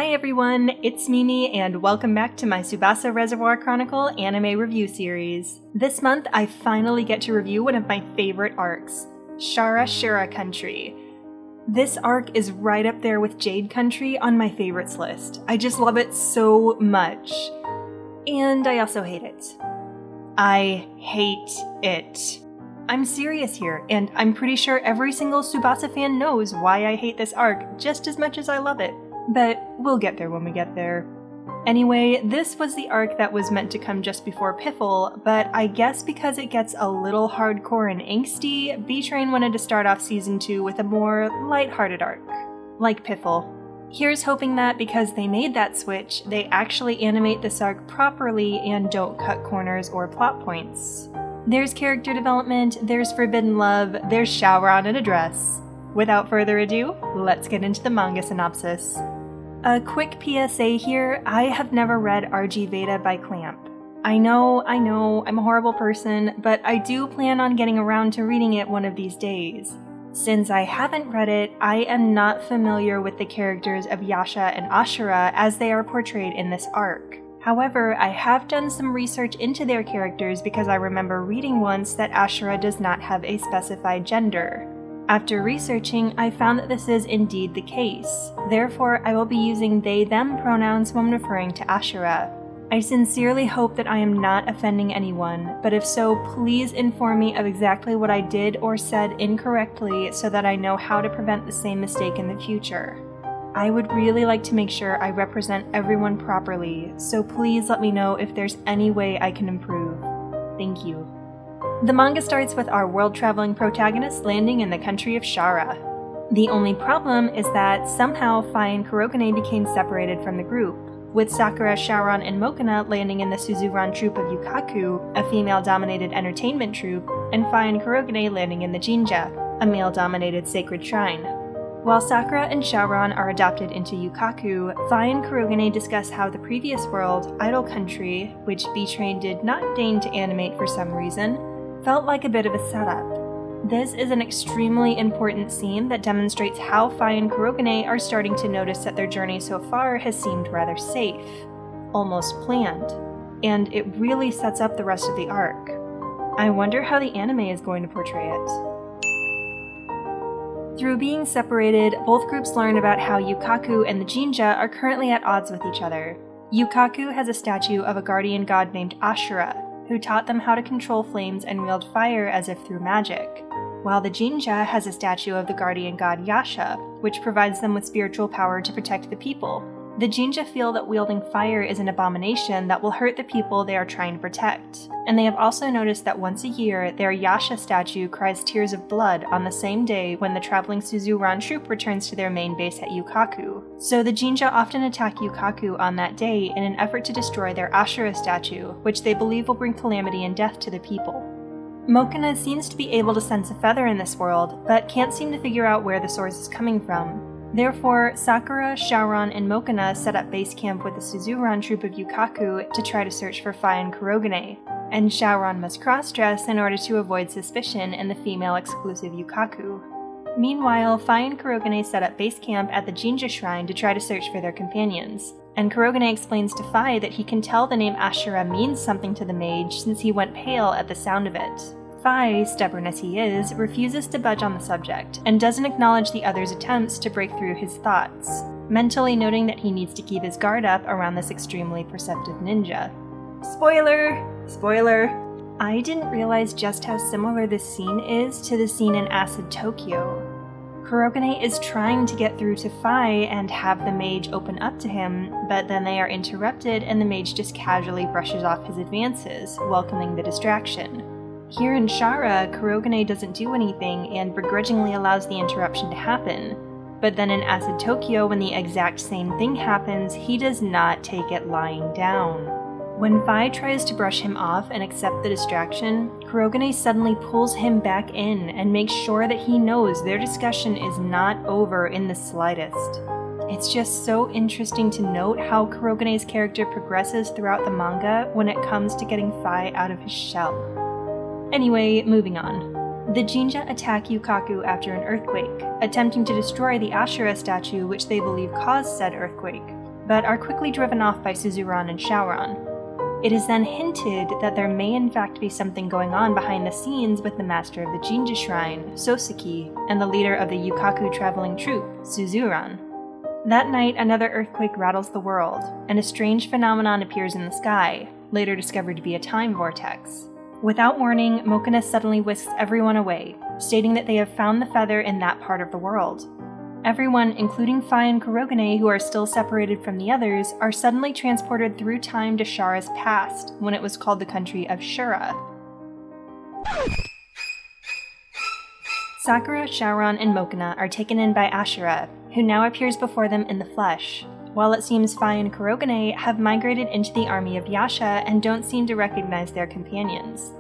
Hi everyone, it's Mimi and welcome back to my Tsubasa Reservoir Chronicle anime review series. This month I finally get to review one of my favorite arcs, Shura Country. This arc is right up there with Jade Country on my favorites list. I just love it so much. And I also hate it. I hate it. I'm serious here, and I'm pretty sure every single Tsubasa fan knows why I hate this arc just as much as I love it. But we'll get there when we get there. Anyway, this was the arc that was meant to come just before Piffle, but I guess because it gets a little hardcore and angsty, B-Train wanted to start off Season 2 with a more lighthearted arc, like Piffle. Here's hoping that because they made that switch, they actually animate this arc properly and don't cut corners or plot points. There's character development, there's forbidden love, there's Shara in a dress. Without further ado, let's get into the manga synopsis. A quick PSA here, I have never read RG Veda by Clamp. I know, I'm a horrible person, but I do plan on getting around to reading it one of these days. Since I haven't read it, I am not familiar with the characters of Yasha and Ashura as they are portrayed in this arc. However, I have done some research into their characters because I remember reading once that Ashura does not have a specified gender. After researching, I found that this is indeed the case. Therefore, I will be using they/them pronouns when referring to Ashura. I sincerely hope that I am not offending anyone, but if so, please inform me of exactly what I did or said incorrectly so that I know how to prevent the same mistake in the future. I would really like to make sure I represent everyone properly, so please let me know if there's any way I can improve. Thank you. The manga starts with our world-traveling protagonist landing in the country of Shara. The only problem is that somehow Fi and Kurogane became separated from the group, with Sakura, Sharon, and Mokona landing in the Suzuran troupe of Yukaku, a female-dominated entertainment troupe, and Fi and Kurogane landing in the Jinja, a male-dominated sacred shrine. While Sakura and Sharon are adopted into Yukaku, Fi and Kurogane discuss how the previous world, Idol Country, which B-Train did not deign to animate for some reason, felt like a bit of a setup. This is an extremely important scene that demonstrates how Fi and Kurogane are starting to notice that their journey so far has seemed rather safe, almost planned, and it really sets up the rest of the arc. I wonder how the anime is going to portray it. Through being separated, both groups learn about how Yukaku and the Jinja are currently at odds with each other. Yukaku has a statue of a guardian god named Ashura, who taught them how to control flames and wield fire as if through magic, while the Jinja has a statue of the guardian god Yasha, which provides them with spiritual power to protect the people. The Jinja feel that wielding fire is an abomination that will hurt the people they are trying to protect, and they have also noticed that once a year, their Yasha statue cries tears of blood on the same day when the traveling Suzuran troupe returns to their main base at Yukaku. So the Jinja often attack Yukaku on that day in an effort to destroy their Ashura statue, which they believe will bring calamity and death to the people. Mokona seems to be able to sense a feather in this world, but can't seem to figure out where the source is coming from. Therefore, Sakura, Sharon, and Mokona set up base camp with the Suzuran troupe of Yukaku to try to search for Fi and Kurogane, and Sharon must cross-dress in order to avoid suspicion in the female-exclusive Yukaku. Meanwhile, Fi and Kurogane set up base camp at the Jinja shrine to try to search for their companions, and Kurogane explains to Fi that he can tell the name Ashura means something to the mage since he went pale at the sound of it. Fi, stubborn as he is, refuses to budge on the subject, and doesn't acknowledge the other's attempts to break through his thoughts, mentally noting that he needs to keep his guard up around this extremely perceptive ninja. Spoiler! I didn't realize just how similar this scene is to the scene in Acid Tokyo. Kurogane is trying to get through to Fi and have the mage open up to him, but then they are interrupted and the mage just casually brushes off his advances, welcoming the distraction. Here in Shara, Kurogane doesn't do anything and begrudgingly allows the interruption to happen, but then in Acid Tokyo when the exact same thing happens, he does not take it lying down. When Fi tries to brush him off and accept the distraction, Kurogane suddenly pulls him back in and makes sure that he knows their discussion is not over in the slightest. It's just so interesting to note how Kurogane's character progresses throughout the manga when it comes to getting Fi out of his shell. Anyway, moving on. The Jinja attack Yukaku after an earthquake, attempting to destroy the Ashura statue which they believe caused said earthquake. but are quickly driven off by Suzuran and Shaoran. It is then hinted that there may in fact be something going on behind the scenes with the master of the Jinja Shrine, Soseki, and the leader of the Yukaku traveling troupe, Suzuran. That night, another earthquake rattles the world, and a strange phenomenon appears in the sky, later discovered to be a time vortex. Without warning, Mokona suddenly whisks everyone away, stating that they have found the feather in that part of the world. Everyone, including Fai and Kurogane, who are still separated from the others, are suddenly transported through time to Shara's past, when it was called the country of Shura. Sakura, Shaoran, and Mokona are taken in by Ashura, who now appears before them in the flesh, while it seems Fai and Kurogane have migrated into the army of Yasha and don't seem to recognize their companions.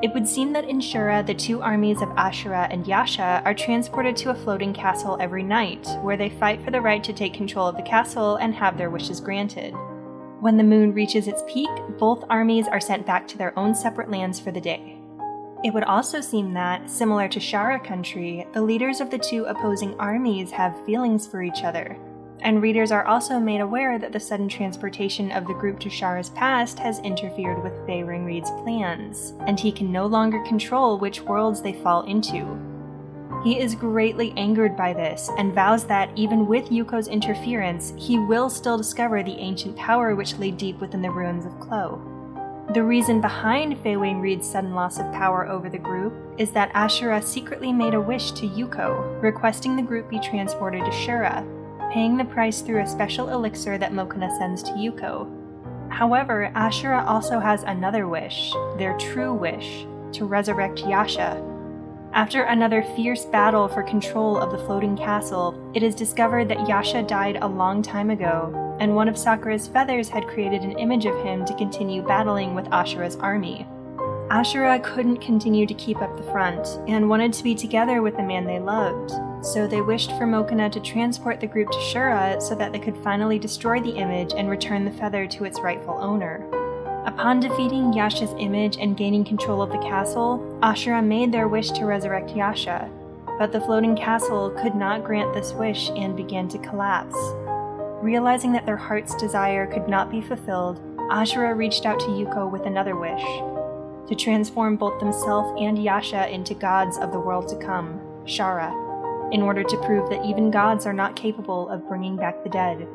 It would seem that in Shura, the two armies of Ashura and Yasha are transported to a floating castle every night, where they fight for the right to take control of the castle and have their wishes granted. When the moon reaches its peak, both armies are sent back to their own separate lands for the day. It would also seem that, similar to Shura Country, the leaders of the two opposing armies have feelings for each other, and readers are also made aware that the sudden transportation of the group to Shara's past has interfered with Fei Ringreed's plans, and he can no longer control which worlds they fall into. He is greatly angered by this, and vows that, even with Yuko's interference, he will still discover the ancient power which lay deep within the ruins of Clo. The reason behind Fei Ringreed's sudden loss of power over the group is that Ashura secretly made a wish to Yuko, requesting the group be transported to Shura, paying the price through a special elixir that Mokona sends to Yuko. However, Ashura also has another wish, their true wish, to resurrect Yasha. After another fierce battle for control of the floating castle, it is discovered that Yasha died a long time ago, and one of Sakura's feathers had created an image of him to continue battling with Ashura's army. Ashura couldn't continue to keep up the front, and wanted to be together with the man they loved, so they wished for Mokona to transport the group to Shura so that they could finally destroy the image and return the feather to its rightful owner. Upon defeating Yasha's image and gaining control of the castle, Ashura made their wish to resurrect Yasha, but the floating castle could not grant this wish and began to collapse. Realizing that their heart's desire could not be fulfilled, Ashura reached out to Yuko with another wish, to transform both themselves and Yasha into gods of the world to come, Shara, in order to prove that even gods are not capable of bringing back the dead.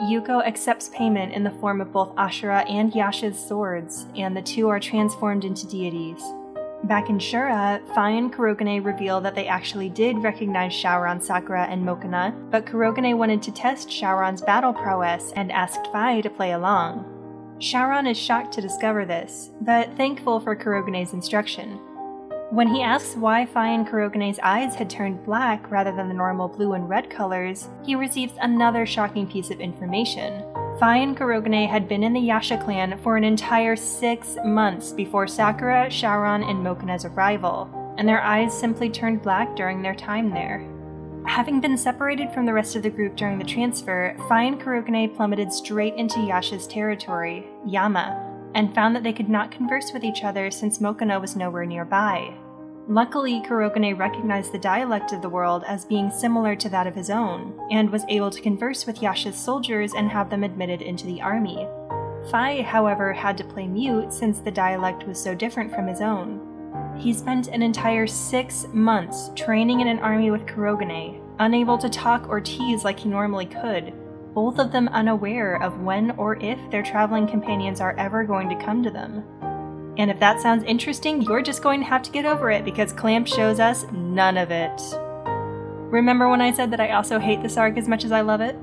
Yuko accepts payment in the form of both Ashura and Yasha's swords, and the two are transformed into deities. Back in Shura, Fai and Kurogane reveal that they actually did recognize Shaoran, Sakura, and Mokona, but Kurogane wanted to test Shaoran's battle prowess and asked Fai to play along. Shaoran is shocked to discover this, but thankful for Kurogane's instruction. When he asks why Fai and Kurogane's eyes had turned black rather than the normal blue and red colors, he receives another shocking piece of information. Fai and Kurogane had been in the Yasha clan for an entire 6 months before Sakura, Shaoran, and Mokona's arrival, and their eyes simply turned black during their time there. Having been separated from the rest of the group during the transfer, Fai and Kurogane plummeted straight into Yasha's territory, Yama, and found that they could not converse with each other since Mokona was nowhere nearby. Luckily, Kurogane recognized the dialect of the world as being similar to that of his own, and was able to converse with Yasha's soldiers and have them admitted into the army. Fai, however, had to play mute since the dialect was so different from his own. He spent an entire 6 months training in an army with Kurogane, unable to talk or tease like he normally could, both of them unaware of when or if their traveling companions are ever going to come to them. And if that sounds interesting, you're just going to have to get over it because Clamp shows us none of it. Remember when I said that I also hate this arc as much as I love it?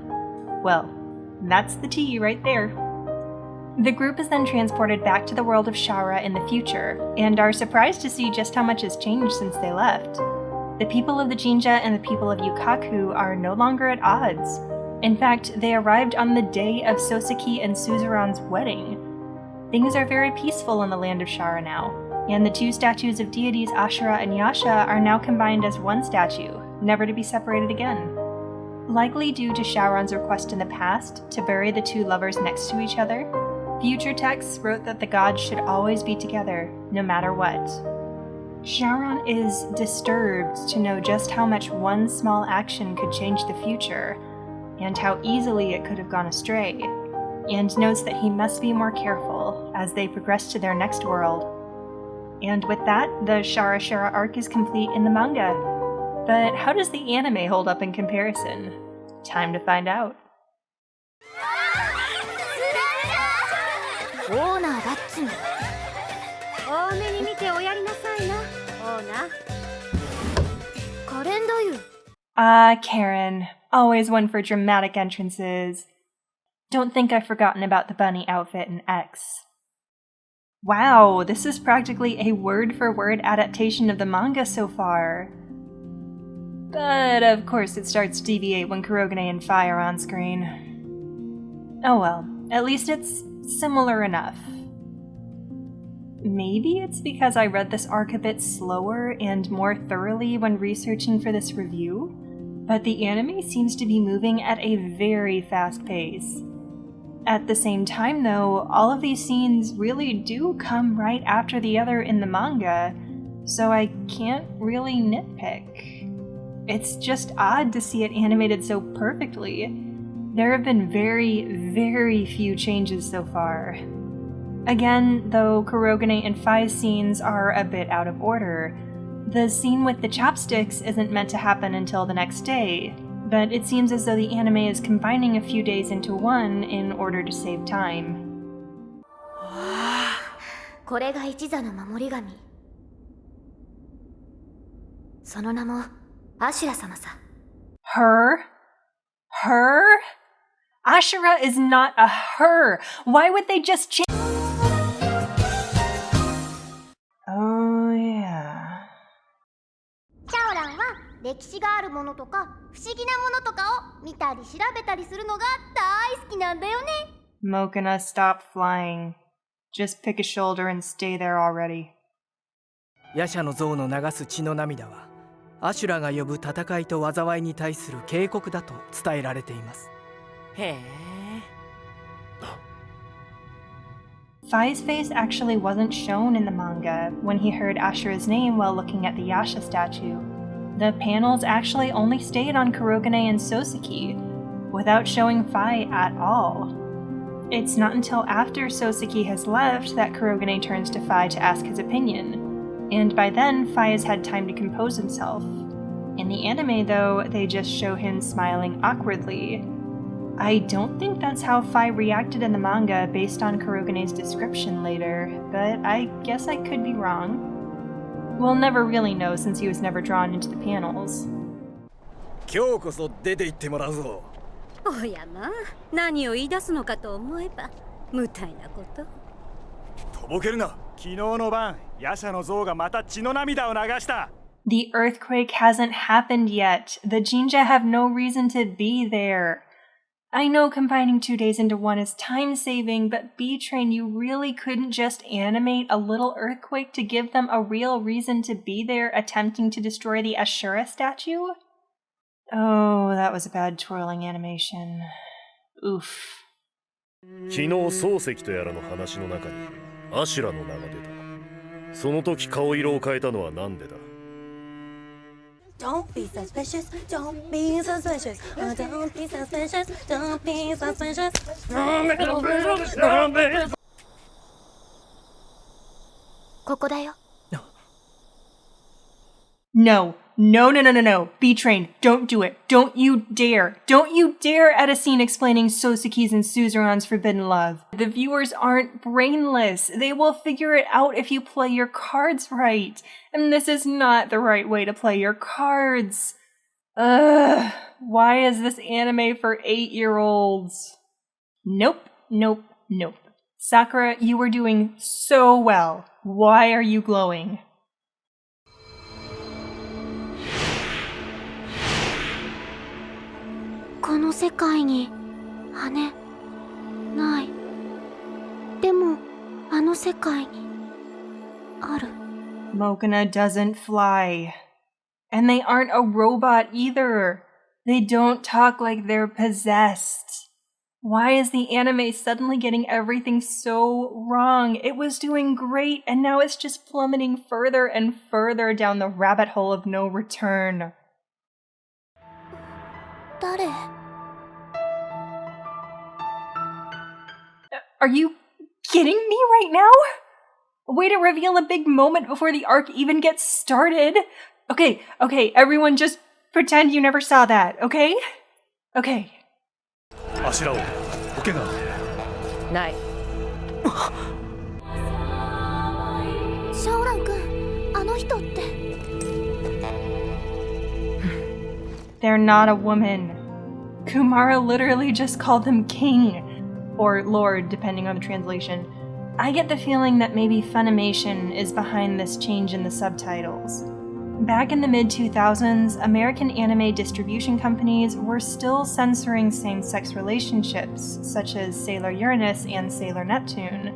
Well, that's the tea right there. The group is then transported back to the world of Shara in the future, and are surprised to see just how much has changed since they left. The people of the Jinja and the people of Yukaku are no longer at odds. In fact, they arrived on the day of Soseki and Suzuran's wedding. Things are very peaceful in the land of Shara now, and the two statues of deities Ashura and Yasha are now combined as one statue, never to be separated again. Likely due to Shaoran's request in the past to bury the two lovers next to each other, future texts wrote that the gods should always be together, no matter what. Shaoran is disturbed to know just how much one small action could change the future, and how easily it could have gone astray, and notes that he must be more careful as they progress to their next world. And with that, the Shara arc is complete in the manga. But how does the anime hold up in comparison? Time to find out. Ah, Karen. Always one for dramatic entrances. Don't think I've forgotten about the bunny outfit in X. Wow, this is practically a word-for-word adaptation of the manga so far. But of course it starts to deviate when Kurogane and Fi are on screen. Oh well, at least it's similar enough. Maybe it's because I read this arc a bit slower and more thoroughly when researching for this review, but the anime seems to be moving at a very fast pace. At the same time though, all of these scenes really do come right after the other in the manga, so I can't really nitpick. It's just odd to see it animated so perfectly. There have been very, very few changes so far. Again, though Kurogane and Fi's scenes are a bit out of order. The scene with the chopsticks isn't meant to happen until the next day, but it seems as though the anime is combining a few days into one in order to save time. これが一座の守り神。その名もアシュラ様さ。 Her? Ashura is not a her! Why would they just change? Oh yeah. シャオランは歴史があるものとか不思議なものとかを見たり調べたりするのが大好きなんだよね。 Mokana, stop flying. Just pick a shoulder and stay there already. 夜叉の像の流す血の涙はアシュラが呼ぶ戦いと災いに対する警告だと伝えられています。へえ。Fi's face actually wasn't shown in the manga when he heard Ashura's name while looking at the Yasha statue. The panels actually only stayed on Kurogane and Soseki, without showing Fi at all. It's not until after Soseki has left that Kurogane turns to Fi to ask his opinion, and by then Fi has had time to compose himself. In the anime though, they just show him smiling awkwardly. I don't think that's how Fi reacted in the manga based on Kurogane's description later, but I guess I could be wrong. We'll never really know since he was never drawn into the panels. 今日こそ出て行ってもらうぞ。おやまあ、何を言い出すのかと思えば無体なこと。とぼけるな。昨日の晩、夜叉の像がまた血の涙を流した。The earthquake hasn't happened yet. The Jinja have no reason to be there. I know combining 2 days into one is time-saving, but B-Train, you really couldn't just animate a little earthquake to give them a real reason to be there attempting to destroy the Ashura statue? Oh, that was a bad twirling animation. Oof. 昨日漱石とやらの話の中にアシュラの名が出た。その時顔色を変えたのはなんでだ？ Don't be suspicious, don't be suspicious, don't be suspicious, don't be suspicious. ここだよ。 No. B-Train, don't do it. Don't you dare. Don't you dare add a scene explaining Soseki's and Suzuran's forbidden love. The viewers aren't brainless. They will figure it out if you play your cards right. And this is not the right way to play your cards. Ugh. Why is this anime for 8-year-olds? Nope. Sakura, you were doing so well. Why are you glowing? この世界に羽ない。でもあの世界にある。 Mokana doesn't fly. And they aren't a robot either. They don't talk like they're possessed. Why is the anime suddenly getting everything so wrong? It was doing great, and now it's just plummeting further and further down the rabbit hole of no return. 誰？ Are you kidding me right now? Way to reveal a big moment before the arc even gets started. Okay, everyone just pretend you never saw that, okay? Okay. あしらをお怪我ない。シャオラン君、あの人って。They're not a woman. Kumara literally just called him king, or lord, depending on the translation. I get the feeling that maybe Funimation is behind this change in the subtitles. Back in the mid-2000s, American anime distribution companies were still censoring same-sex relationships, such as Sailor Uranus and Sailor Neptune,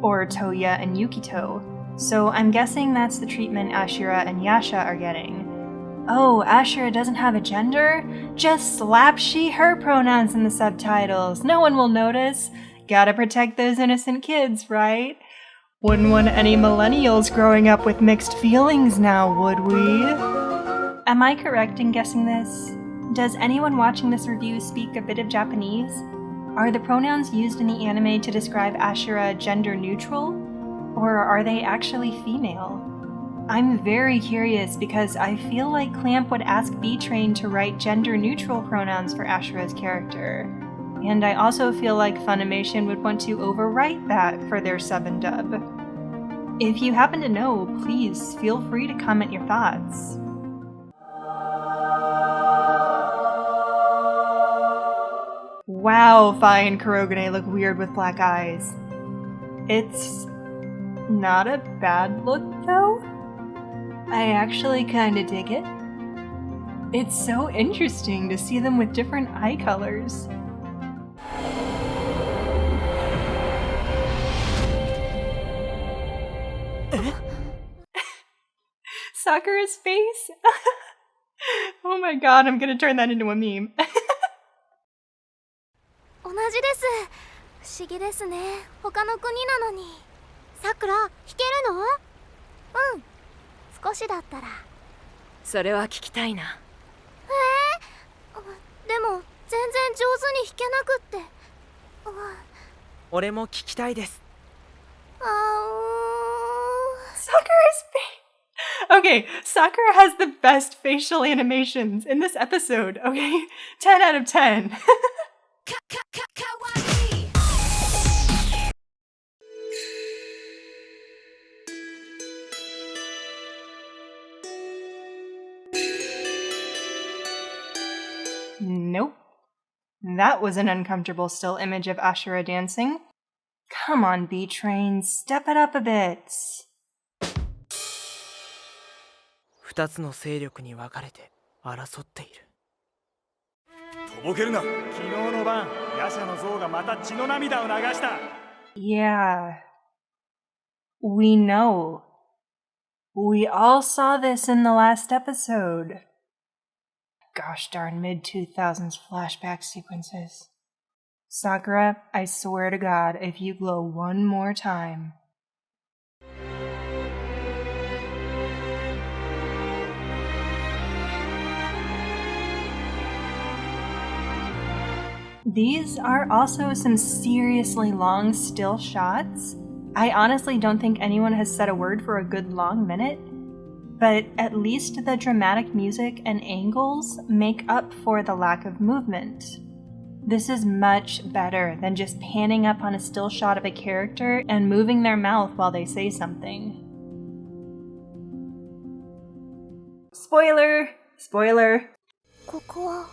or Toya and Yukito, so I'm guessing that's the treatment Ashura and Yasha are getting. Oh, Ashura doesn't have a gender? Just slap she/her pronouns in the subtitles. No one will notice. Gotta protect those innocent kids, right? Wouldn't want any millennials growing up with mixed feelings now, would we? Am I correct in guessing this? Does anyone watching this review speak a bit of Japanese? Are the pronouns used in the anime to describe Ashura gender neutral? Or are they actually female? I'm very curious because I feel like Clamp would ask B-Train to write gender-neutral pronouns for Ashura's character. And I also feel like Funimation would want to overwrite that for their sub and dub. If you happen to know, please feel free to comment your thoughts. Wow, Fi and Kurogane look weird with black eyes. It's not a bad look, though. I actually kinda dig it. It's so interesting to see them with different eye colors. Sakura's face? Oh my god, I'm gonna turn that into a meme. 同じです。不思議ですね。他の国なのに。さくら、弾けるの？うん。少しだったら。それは聞きたいな。でも全然上手に弾けなくって。俺も聞きたいです。Sakura's face. Okay, Sakura has the best facial animations in this episode, okay? 10 out of 10. Nope. That was an uncomfortable still image of Ashura dancing. Come on, B-Train, step it up a bit. 二つの勢力に分かれて争っている。とぼけるな。昨日の晩、ヤシャの像がまた血の涙を流した。Yeah. We know. We all saw this in the last episode. Gosh darn mid-2000s flashback sequences. Sakura, I swear to God, if you glow one more time. These are also some seriously long still shots. I honestly don't think anyone has said a word for a good long minute, but at least the dramatic music and angles make up for the lack of movement. This is much better than just panning up on a still shot of a character and moving their mouth while they say something. Spoiler! Spoiler! ここは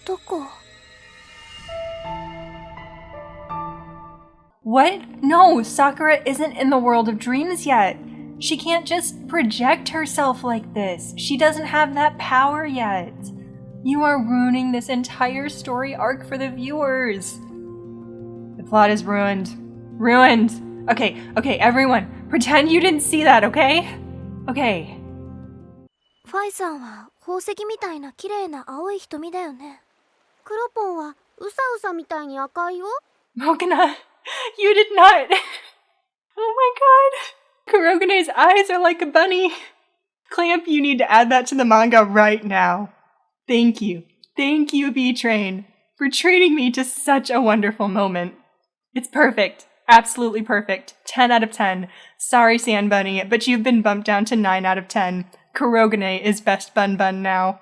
どこ？ What? No, Sakura isn't in the world of dreams yet. She can't just project herself like this. She doesn't have that power yet. You are ruining this entire story arc for the viewers. The plot is ruined. Ruined! Okay, everyone, pretend you didn't see that, okay? Okay. ファイさんは宝石みたいな綺麗な青い瞳だよね。クロポンはうさうさみたいに赤いよ。Mokana, you did not. Oh my god. Kurogane's eyes are like a bunny. Clamp, you need to add that to the manga right now. Thank you. Thank you, B-Train, for treating me to such a wonderful moment. It's perfect. Absolutely perfect. 10 out of 10. Sorry, Sand Bunny, but you've been bumped down to 9 out of 10. Kurogane is best bun now.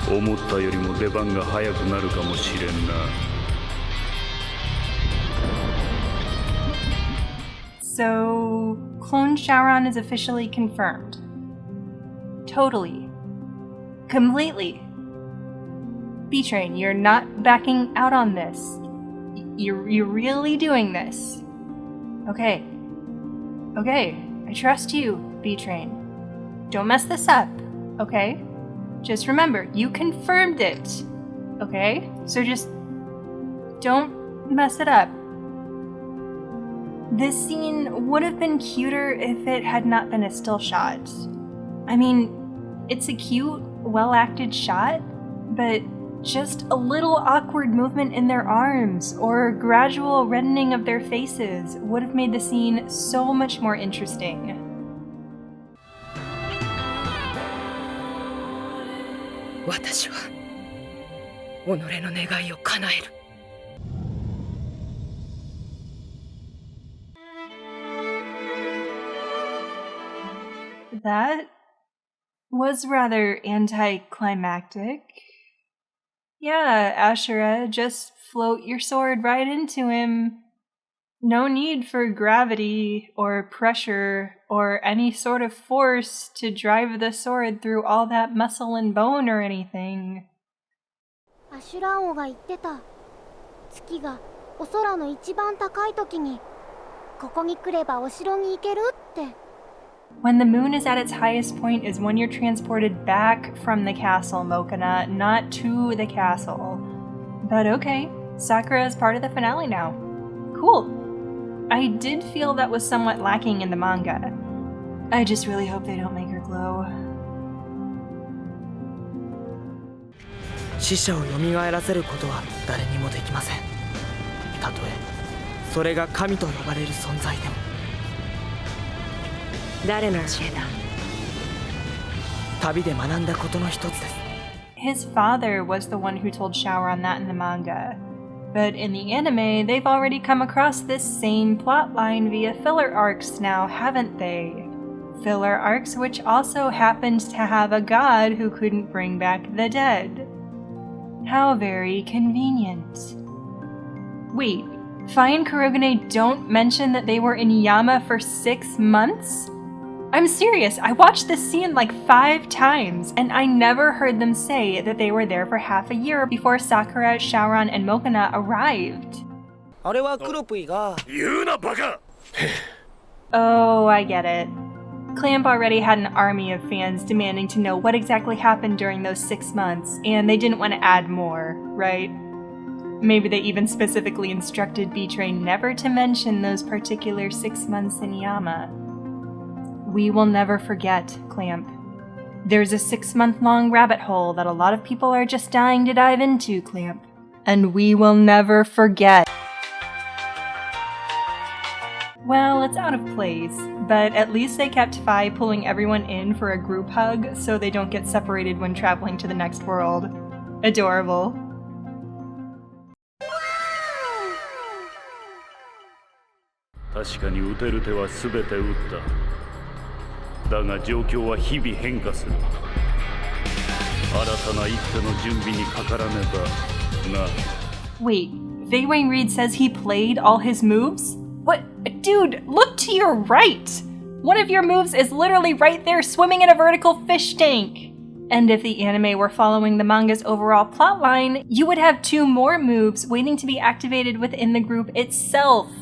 思ったよりも出番が早くなるかもしれんな。So, Clone Shaoran is officially confirmed. Totally. Completely. B-Train, you're not backing out on this. You're really doing this. Okay. Okay, I trust you, B-Train. Don't mess this up, okay? Just remember, you confirmed it, okay? So just don't mess it up. This scene would have been cuter if it had not been a still shot. I mean, it's a cute, well-acted shot, but just a little awkward movement in their arms or gradual reddening of their faces would have made the scene so much more interesting. That was rather anticlimactic. Yeah, Ashura, just float your sword right into him. No need for gravity or pressure or any sort of force to drive the sword through all that muscle and bone or anything. アシュラ王が言ってた。月がお空の一番高い時にここに来ればお城に行けるって。When the moon is at its highest point is when you're transported back from the castle, Mokana, not to the castle. But okay, Sakura is part of the finale now. Cool. I did feel that was somewhat lacking in the manga. I just really hope they don't make her glow. 死者を蘇らせることは誰にもできません。たとえそれが神と呼ばれる存在でも。誰の教えだ？旅で学んだことの一つです。His father was the one who told Shaoran that in the manga. But in the anime, they've already come across this same plotline via filler arcs now, haven't they? Filler arcs which also happened to have a god who couldn't bring back the dead. How very convenient. Wait, Fi and Kurogane don't mention that they were in Yama for 6 months? I'm serious, I watched this scene like 5 times, and I never heard them say that they were there for half a year before Sakura, Shaoran, and Mokana arrived. あれはクロプイが。言うなバカ。Oh, I get it. Clamp already had an army of fans demanding to know what exactly happened during those 6 months, and they didn't want to add more, right? Maybe they even specifically instructed B-Train never to mention those particular 6 months in Yama. We will never forget, Clamp. There's a 6-month-long rabbit hole that a lot of people are just dying to dive into, Clamp. And we will never forget. Well, it's out of place, but at least they kept Fi pulling everyone in for a group hug so they don't get separated when traveling to the next world. Adorable. Wow. 確かに打てる手は全て打った。だが状況は日々変化する。新たな一手の準備にかからねばな。Wait, Fei Wayne Reed says he played all his moves? What? Dude, look to your right! One of your moves is literally right there swimming in a vertical fish tank! And if the anime were following the manga's overall plotline, you would have 2 more moves waiting to be activated within the group itself.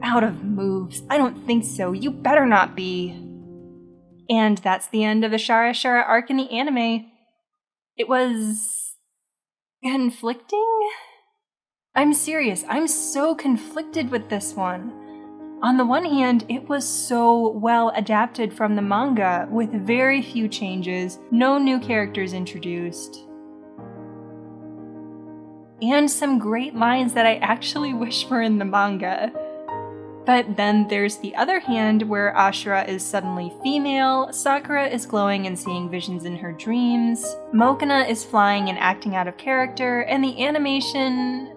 Out of moves? I don't think so. You better not be. And that's the end of the Shara arc in the anime. It was conflicting? I'm serious, I'm so conflicted with this one. On the one hand, it was so well adapted from the manga, with very few changes, no new characters introduced. And some great lines that I actually wish were in the manga. But then there's the other hand where Ashura is suddenly female, Sakura is glowing and seeing visions in her dreams, Mokana is flying and acting out of character, and the animation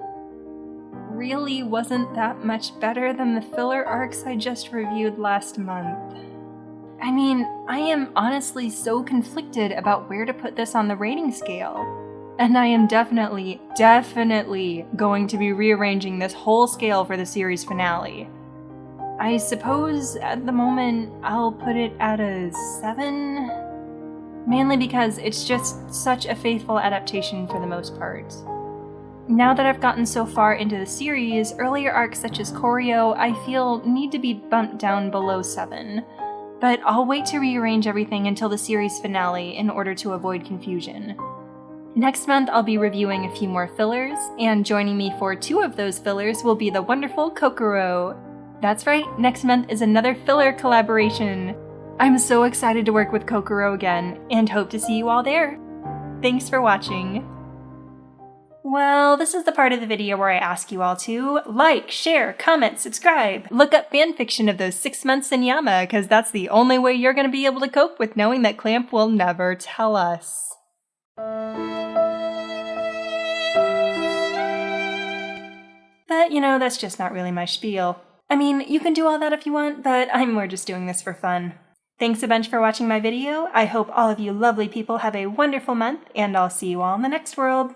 really wasn't that much better than the filler arcs I just reviewed last month. I mean, I am honestly so conflicted about where to put this on the rating scale. And I am definitely going to be rearranging this whole scale for the series finale. I suppose at the moment I'll put it at a 7, mainly because it's just such a faithful adaptation for the most part. Now that I've gotten so far into the series, earlier arcs such as Choreo I feel need to be bumped down below 7, but I'll wait to rearrange everything until the series finale in order to avoid confusion. Next month, I'll be reviewing a few more fillers, and joining me for 2 of those fillers will be the wonderful Kokoro. That's right, next month is another filler collaboration. I'm so excited to work with Kokoro again, and hope to see you all there. Thanks for watching. Well, this is the part of the video where I ask you all to like, share, comment, subscribe, look up fanfiction of those 6 months in Yama, because that's the only way you're going to be able to cope with knowing that Clamp will never tell us. But, you know, that's just not really my spiel. I mean, you can do all that if you want, but I'm more just doing this for fun. Thanks a bunch for watching my video. I hope all of you lovely people have a wonderful month, and I'll see you all in the next world.